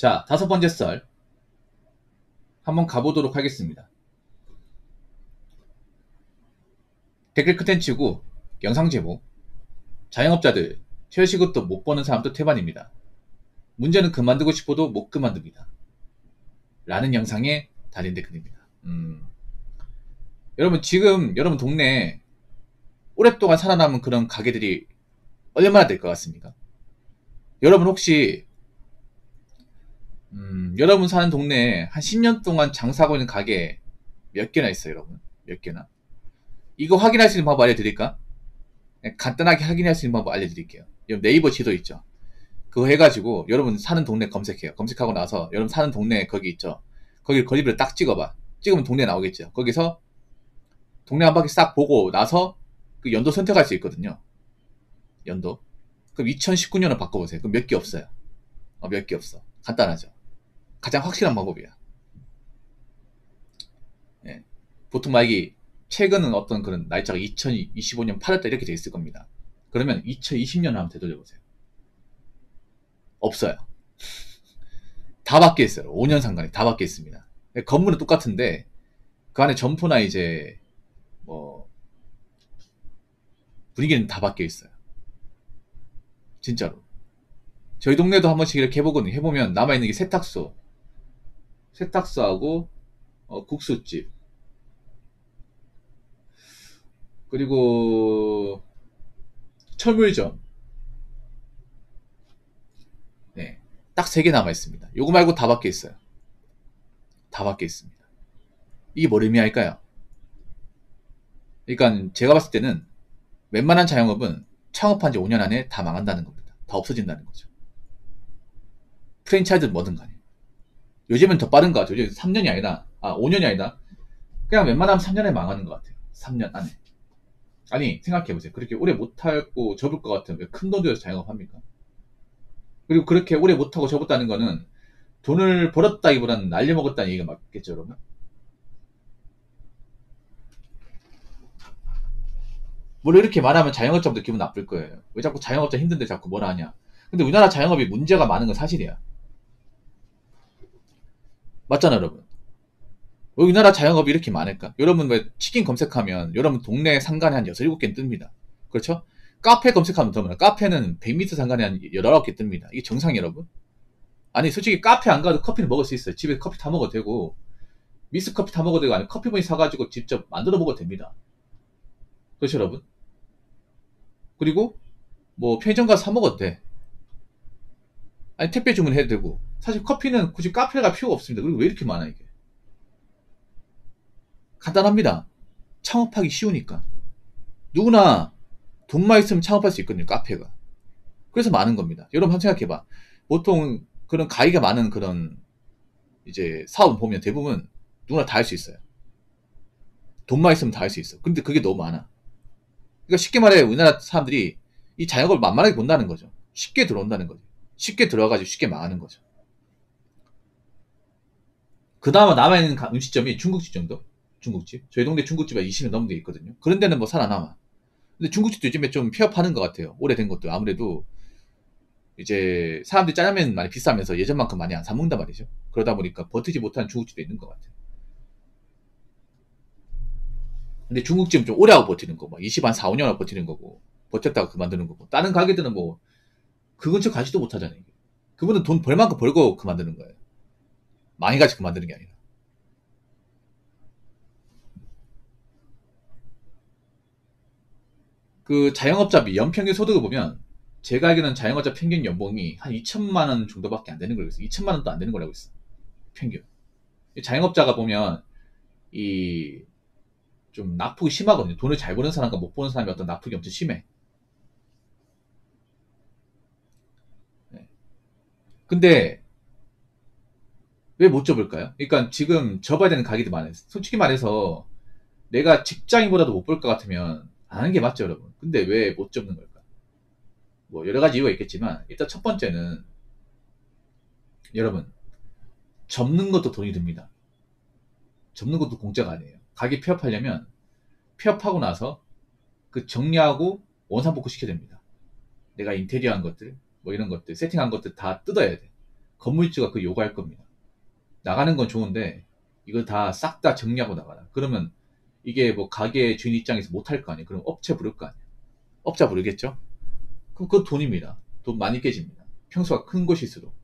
자, 5번째 썰 한번 가보도록 하겠습니다. 댓글 컨텐츠고 영상 제목 자영업자들 퇴직금도 못 버는 사람도 태반입니다. 문제는 그만두고 싶어도 못 그만둡니다. 라는 영상에 달린 댓글입니다. 여러분 지금 여러분 동네에 오랫동안 살아남은 그런 가게들이 얼마나 될 것 같습니까? 여러분 혹시 여러분 사는 동네에 한 10년 동안 장사하고 있는 가게 몇 개나 있어요, 여러분? 몇 개나? 이거 확인할 수 있는 방법 알려드릴까? 간단하게 확인할 수 있는 방법 알려드릴게요. 네이버 지도 있죠? 그거 해가지고 여러분 사는 동네 검색해요. 검색하고 나서 여러분 사는 동네 거기 있죠? 거기 거리별로 딱 찍어봐. 찍으면 동네 나오겠죠? 거기서 동네 한 바퀴 싹 보고 나서 그 연도 선택할 수 있거든요. 연도. 그럼 2019년을 바꿔보세요. 그럼 몇 개 없어요. 몇 개 없어. 간단하죠? 가장 확실한 방법이야. 예. 보통 만약에 최근은 어떤 그런 날짜가 2025년 8월달 이렇게 돼 있을 겁니다. 그러면 2020년을 한번 되돌려보세요. 없어요. 다 바뀌어 있어요. 5년 상간에 다 바뀌어 있습니다. 건물은 똑같은데 그 안에 점포나 이제 뭐 분위기는 다 바뀌어 있어요. 진짜로. 저희 동네도 한 번씩 이렇게 해보면 남아있는 게 세탁소하고 국수집 그리고 철물점 네, 딱 3개 남아있습니다. 요거 말고 다 바뀌어 있어요. 다 바뀌어 있습니다. 이게 뭘 의미할까요? 그러니까 제가 봤을 때는 웬만한 자영업은 창업한 지 5년 안에 다 망한다는 겁니다. 다 없어진다는 거죠. 프랜차이즈든 뭐든 간에. 요즘은 더 빠른 것 같아요. 요즘 3년이 아니라 5년이 아니라 그냥 웬만하면 3년에 망하는 것 같아요. 3년 안에. 아니 생각해보세요. 그렇게 오래 못하고 접을 것 같으면 왜 큰 돈 들여서 자영업합니까? 그리고 그렇게 오래 못하고 접었다는 거는 돈을 벌었다기보다는 날려먹었다는 얘기가 맞겠죠, 여러분? 원래 이렇게 말하면 자영업자분들 기분 나쁠 거예요. 왜 자꾸 자영업자 힘든데 자꾸 뭐라 하냐. 근데 우리나라 자영업이 문제가 많은 건 사실이야. 맞잖아, 여러분. 왜 우리나라 자영업이 이렇게 많을까? 여러분 왜 치킨 검색하면 여러분 동네 상간에 한 6, 7개는 뜹니다. 그렇죠? 카페 검색하면 더 많아. 카페는 100m 상간에 한 19개 뜹니다. 이게 정상이 여러분? 아니 솔직히 카페 안 가도 커피는 먹을 수 있어요. 집에 커피 타 먹어도 되고 미스 커피 타 먹어도 되고 아니 커피머니 사가지고 직접 만들어 먹어도 됩니다. 그렇죠 여러분? 그리고 뭐 편의점 가서 사 먹어도 돼. 아니 택배 주문해도 되고 사실 커피는 굳이 카페 갈 필요가 없습니다. 그리고 왜 이렇게 많아 이게? 간단합니다. 창업하기 쉬우니까. 누구나 돈만 있으면 창업할 수 있거든요. 카페가. 그래서 많은 겁니다. 여러분 한번 생각해봐. 보통 그런 가위가 많은 그런 이제 사업 보면 대부분 누구나 다 할 수 있어요. 돈만 있으면 다 할 수 있어. 근데 그게 너무 많아. 그러니까 쉽게 말해 우리나라 사람들이 이 자영업을 만만하게 본다는 거죠. 쉽게 들어온다는 거죠. 쉽게 들어와가지고 쉽게 망하는 거죠. 그 다음에 남아있는 음식점이 중국집 정도? 중국집? 저희 동네 중국집에 20년 넘는 게 있거든요. 그런 데는 뭐 살아남아. 근데 중국집도 요즘에 좀 폐업하는 것 같아요. 오래된 것도 아무래도 이제 사람들이 짜장면 많이 비싸면서 예전만큼 많이 안 사먹는단 말이죠. 그러다 보니까 버티지 못하는 중국집도 있는 것 같아요. 근데 중국집은 좀 오래 하고 버티는 거, 막 20, 한 4, 5년 하고 버티는 거고, 버텼다가 그만두는 거고, 다른 가게들은 뭐, 그 근처 가지도 못하잖아요. 그분은 돈 벌만큼 벌고 그만두는 거예요. 망해가지고 그만두는 게 아니라. 그 자영업자비 연평균 소득을 보면, 제가 알기로는 자영업자 평균 연봉이 한 2천만 원 정도밖에 안 되는 걸로 있어요. 2천만 원도 안 되는 거라고 있어. 평균. 자영업자가 보면, 이, 좀 납북이 심하거든요. 돈을 잘 버는 사람과 못 버는 사람이 어떤 납북이 엄청 심해. 네. 근데 왜 못 접을까요? 그러니까 지금 접어야 되는 가게도 많아요. 솔직히 말해서 내가 직장인보다도 못 벌 것 같으면 안 하는 게 맞죠, 여러분. 근데 왜 못 접는 걸까? 뭐 여러 가지 이유가 있겠지만 일단 첫 번째는 여러분 접는 것도 돈이 듭니다. 접는 것도 공짜가 아니에요. 가게 폐업하려면 폐업하고 나서 그 정리하고 원상복구 시켜야 됩니다. 내가 인테리어 한 것들, 뭐 이런 것들, 세팅한 것들 다 뜯어야 돼. 건물주가 그 요구할 겁니다. 나가는 건 좋은데 이거 다 싹 다 정리하고 나가라. 그러면 이게 뭐 가게 주인 입장에서 못할 거 아니에요. 그럼 업체 부를 거 아니에요. 업자 부르겠죠. 그럼 그건 돈입니다. 돈 많이 깨집니다. 평수가 큰 곳일수록.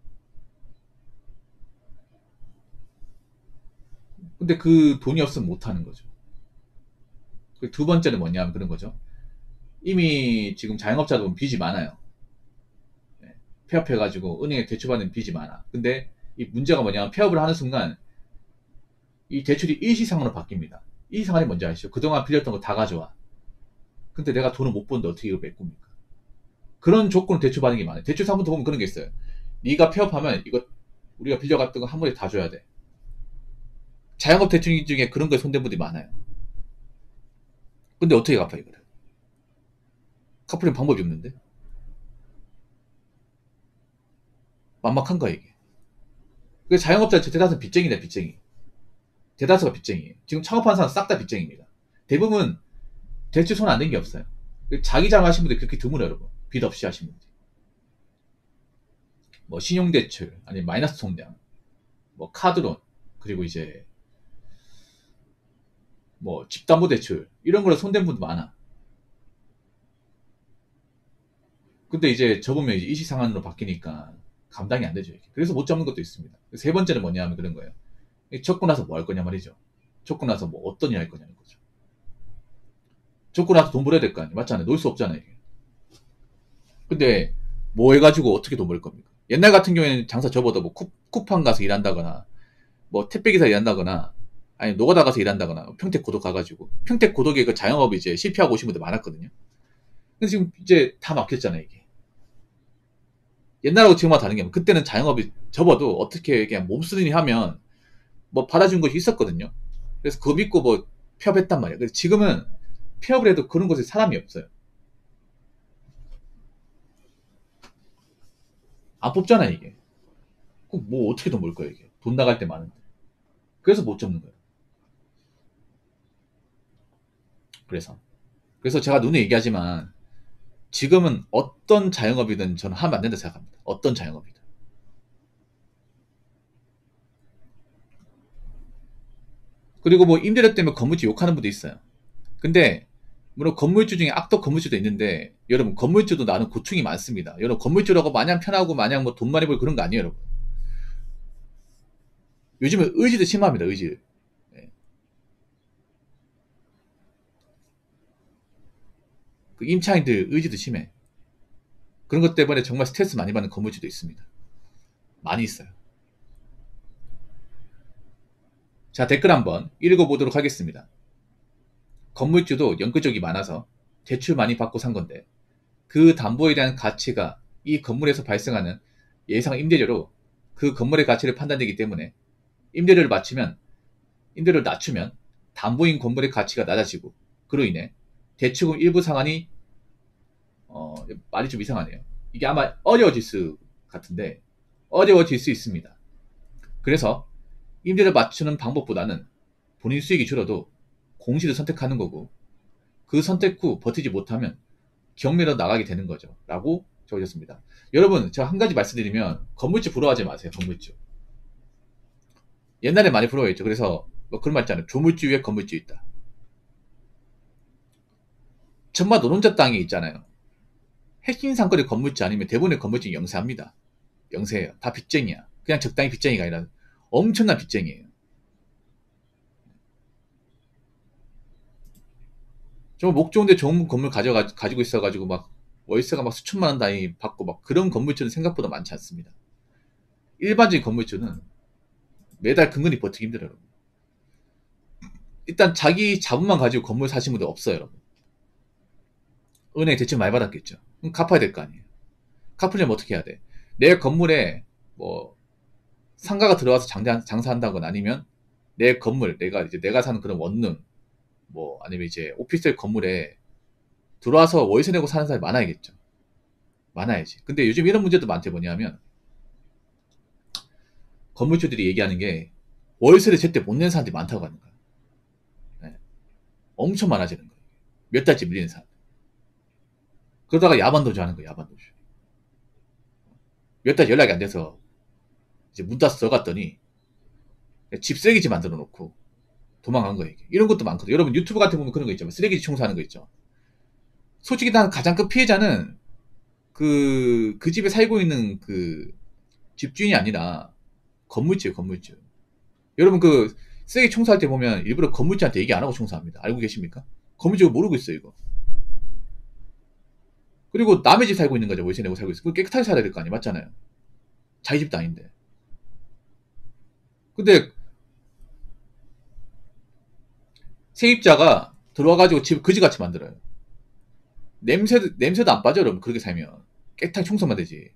근데 그 돈이 없으면 못하는 거죠. 두 번째는 뭐냐면 그런 거죠. 이미 지금 자영업자도 보면 빚이 많아요. 네. 폐업해가지고 은행에 대출받는 빚이 많아. 근데 이 문제가 뭐냐면 폐업을 하는 순간 이 대출이 일시상으로 바뀝니다. 일시상이 뭔지 아시죠? 그동안 빌렸던 거 다 가져와. 근데 내가 돈을 못 버는데 어떻게 이걸 메꿉니까? 그런 조건을 대출받는 게 많아요. 대출 상품도 보면 그런 게 있어요. 네가 폐업하면 이거 우리가 빌려갔던 거 한 번에 다 줘야 돼. 자영업 대출 중에 그런 거에 손댄 분들이 많아요. 근데 어떻게 갚아 이거를? 갚으려면 방법이 없는데? 만막한 거야 이게. 그 자영업자 대다수 빚쟁이다 빚쟁이. 대다수가 빚쟁이에요. 지금 창업하는 사람 싹 다 빚쟁이입니다. 대부분 대출 손 안 댄 게 없어요. 자기 장 하신 분들 그렇게 드물어요 여러분. 빚 없이 하신 분들. 뭐 신용대출 아니면 마이너스 통장 뭐 카드론 그리고 이제 뭐 집담보대출 이런 걸로 손댄 분도 많아. 근데 이제 접으면 이제 이시상한으로 바뀌니까 감당이 안 되죠. 이게. 그래서 못 잡는 것도 있습니다. 세 번째는 뭐냐 하면 그런 거예요. 접고 나서 뭐 할 거냐 말이죠. 접고 나서 뭐 어떤 일 할 거냐는 거죠. 접고 나서 돈 벌어야 될 거 아니에요. 맞잖아요. 놀 수 없잖아요. 이게. 근데 뭐 해가지고 어떻게 돈 벌 겁니까? 옛날 같은 경우에는 장사 접어도 뭐 쿠팡 가서 일한다거나 뭐 택배기사 일한다거나 아니 노가다 가서 일한다거나 평택 고독 가가지고 평택 고독에 그 자영업이 이제 실패하고 오신 분들 많았거든요. 근데 지금 이제 다 막혔잖아요 이게. 옛날하고 지금하고 다른 게 뭐 그때는 자영업이 접어도 어떻게 그냥 몸쓰니 하면 뭐 받아준 것이 있었거든요. 그래서 그거 믿고 뭐 폐업했단 말이에요. 그래서 지금은 폐업을 해도 그런 곳에 사람이 없어요. 안 뽑잖아 이게. 그럼 뭐 어떻게 돈 벌 거야 이게. 돈 나갈 때 많은데. 그래서 못 접는 거예요. 그래서 제가 눈에 얘기하지만 지금은 어떤 자영업이든 저는 하면 안 된다 생각합니다. 어떤 자영업이든. 그리고 뭐 임대료 때문에 건물주 욕하는 분도 있어요. 근데 물론 건물주 중에 악덕 건물주도 있는데 여러분 건물주도 나는 고충이 많습니다. 여러분 건물주라고 마냥 편하고 마냥 뭐 돈 많이 벌고 그런 거 아니에요 여러분. 요즘은 의지도 심합니다. 의지. 네. 그 임차인들 의지도 심해. 그런 것 때문에 정말 스트레스 많이 받는 건물주도 있습니다. 많이 있어요. 자 댓글 한번 읽어보도록 하겠습니다. 건물주도 연끌족이 많아서 대출 많이 받고 산 건데 그 담보에 대한 가치가 이 건물에서 발생하는 예상 임대료로 그 건물의 가치를 판단되기 때문에 임대료를 낮추면 담보인 건물의 가치가 낮아지고 그로 인해 대출금 일부 상환이 말이 좀 이상하네요. 이게 아마 어려워질 수 같은데 어려워질 수 있습니다. 그래서 임대를 맞추는 방법보다는 본인 수익이 줄어도 공시를 선택하는 거고 그 선택 후 버티지 못하면 경매로 나가게 되는 거죠. 라고 적어졌습니다. 여러분 제가 한 가지 말씀드리면 건물주 부러워하지 마세요. 건물주. 옛날에 많이 부러워했죠. 그래서 뭐 그런 말 있잖아요. 조물주 위에 건물주 있다. 정말 노른자 땅이 있잖아요. 핵심 상권의 건물주 아니면 대부분의 건물주는 영세합니다. 영세예요. 다 빚쟁이야. 그냥 적당히 빚쟁이가 아니라 엄청난 빚쟁이에요. 정말 목 좋은데 좋은 건물 가지고 있어가지고 막 월세가 막 수천만 원 단위 받고 막 그런 건물주는 생각보다 많지 않습니다. 일반적인 건물주는 매달 근근히 버티기 힘들어요. 일단 자기 자본만 가지고 건물 사신 분들 없어요. 여러분. 은행 대출 많이 받았겠죠. 그럼 갚아야 될 거 아니에요. 갚으려면 어떻게 해야 돼? 내 건물에 뭐 상가가 들어와서 장사한다거나 아니면 내 건물 내가 사는 그런 원룸 뭐 아니면 이제 오피스텔 건물에 들어와서 월세 내고 사는 사람이 많아야겠죠. 많아야지. 근데 요즘 이런 문제도 많대. 뭐냐면 건물주들이 얘기하는 게 월세를 제때 못 내는 사람들이 많다고 하는 거야. 네. 엄청 많아지는 거예요. 몇 달째 밀리는 사람. 그러다가 야반도주 하는 거예요. 야반도주. 몇 달 연락이 안 돼서 이제 문 닫아서 들어갔더니 집 쓰레기집 만들어 놓고 도망간 거예요. 이게. 이런 것도 많거든요. 여러분 유튜브 같은 거 보면 그런 거 있죠. 쓰레기집 청소하는 거 있죠. 솔직히 난 가장 큰 피해자는 그 집에 살고 있는 그 집주인이 아니라 건물주예요, 건물주. 여러분 쓰레기 청소할 때 보면 일부러 건물주한테 얘기 안 하고 청소합니다. 알고 계십니까? 건물주가 모르고 있어요, 이거. 그리고 남의 집 살고 있는 거죠. 월세 내고 살고 있어요. 그거 깨끗하게 살아야 될 거 아니에요. 맞잖아요. 자기 집도 아닌데. 근데 세입자가 들어와가지고 집 그지같이 만들어요. 냄새도 안 빠져, 여러분. 그렇게 살면. 깨끗하게 청소만 되지.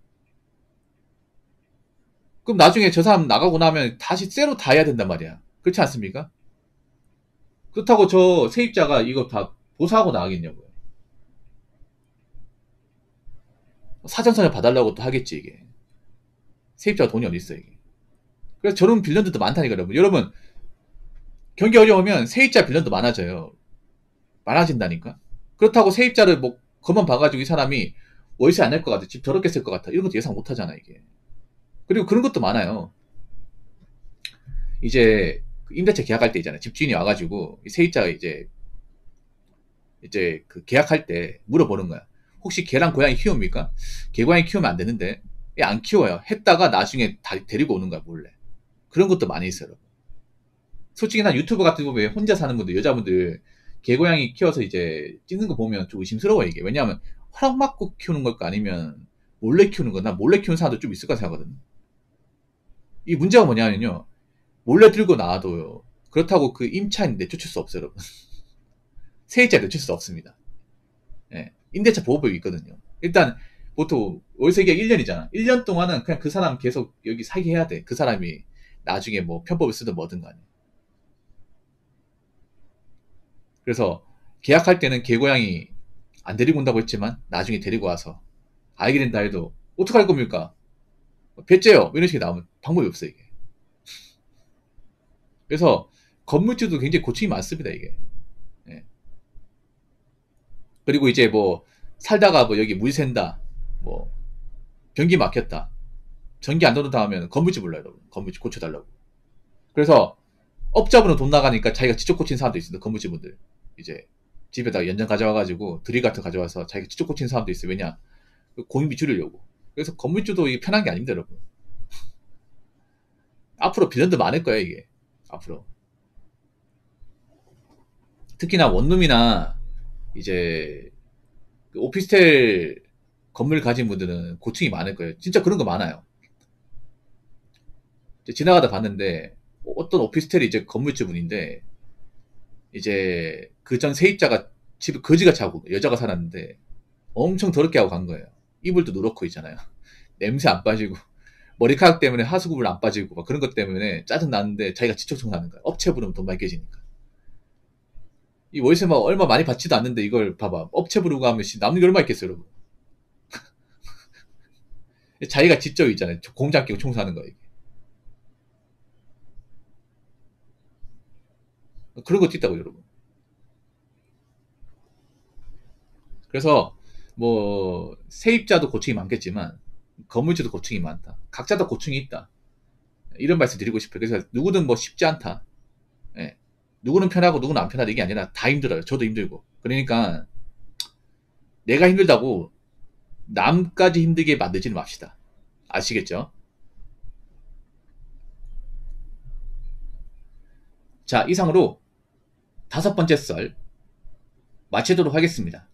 그럼 나중에 저 사람 나가고 나면 다시 새로 다 해야 된단 말이야. 그렇지 않습니까? 그렇다고 저 세입자가 이거 다 보수하고 나가겠냐고요. 사전선을 봐달라고 또 하겠지, 이게. 세입자가 돈이 어딨어, 이게. 그래서 저런 빌런들도 많다니까, 여러분. 여러분, 경기 어려우면 세입자 빌런도 많아져요. 많아진다니까? 그렇다고 세입자를 뭐, 겉만 봐가지고 이 사람이 월세 안 낼 것 같아. 집 더럽게 쓸 것 같아. 이런 것도 예상 못 하잖아, 이게. 그리고 그런 것도 많아요. 이제, 임대차 계약할 때 있잖아요. 집주인이 와가지고, 세입자가 이제 계약할 때 물어보는 거야. 혹시 개랑 고양이 키웁니까? 개 고양이 키우면 안 되는데. 안 키워요. 했다가 나중에 데리고 오는 거야, 몰래. 그런 것도 많이 있어요. 솔직히 난 유튜브 같은 거 보면 혼자 사는 분들, 여자분들 개고양이 키워서 이제 찍는 거 보면 좀 의심스러워 이게. 왜냐하면 허락받고 키우는 걸까 아니면 몰래 키우는 거나 몰래 키우는 사람도 좀 있을 거라 생각하거든. 이 문제가 뭐냐면요. 몰래 들고 나와도요. 그렇다고 그 임차인 내쫓을 수 없어요, 여러분. 세입자 내쫓을 수 없습니다. 예. 임대차 보호법이 있거든요. 일단 보통 월세기가 1년이잖아. 1년 동안은 그냥 그 사람 계속 여기 살게 해야 돼. 그 사람이 나중에 뭐 편법을 쓰든 뭐든 간에. 그래서 계약할 때는 개고양이 안 데리고 온다고 했지만 나중에 데리고 와서 알게 된다 해도 어떡할 겁니까? 배째요. 이런 식이 나오면 방법이 없어요, 이게. 그래서 건물주도 굉장히 고충이 많습니다, 이게. 예. 그리고 이제 뭐 살다가 뭐 여기 물 샌다. 뭐 변기 막혔다. 전기 안 들어온다 하면 건물주 불러요, 여러분. 건물주 고쳐달라고. 그래서 업자분은 돈 나가니까 자기가 직접 고친 사람도 있습니다. 건물주분들. 이제 집에다가 연장 가져와가지고 드릴 같은 거 가져와서 자기가 직접 고친 사람도 있어요. 왜냐? 공인비 줄이려고. 그래서 건물주도 이게 편한 게 아닙니다, 여러분. 앞으로 빌런도 많을 거예요, 이게. 앞으로. 특히나 원룸이나 이제 오피스텔 건물 가진 분들은 고충이 많을 거예요. 진짜 그런 거 많아요. 지나가다 봤는데 어떤 오피스텔이 이제 건물주분인데 이제 그 전 세입자가 집에 거지가 자고 여자가 살았는데 엄청 더럽게 하고 간 거예요. 이불도 누렇고 있잖아요. 냄새 안 빠지고 머리카락 때문에 하수구물 안 빠지고 막 그런 것 때문에 짜증 나는데 자기가 지적 청소하는 거야. 업체 부르면 돈 많이 깨지니까. 이 월세 막 얼마 많이 받지도 않는데 이걸 봐봐. 업체 부르고 하면 남는 게 얼마 있겠어요, 여러분. 자기가 직접 있잖아요. 공장 끼고 청소하는 거 이게. 그런 것도 있다고 여러분. 그래서 뭐 세입자도 고충이 많겠지만 건물주도 고충이 많다. 각자 다 고충이 있다. 이런 말씀 드리고 싶어요. 그래서 누구든 뭐 쉽지 않다. 예. 누구는 편하고 누구는 안 편하다 이게 아니라 다 힘들어요. 저도 힘들고. 그러니까 내가 힘들다고 남까지 힘들게 만들지는 맙시다. 아시겠죠? 자, 이상으로 5번째 썰 마치도록 하겠습니다.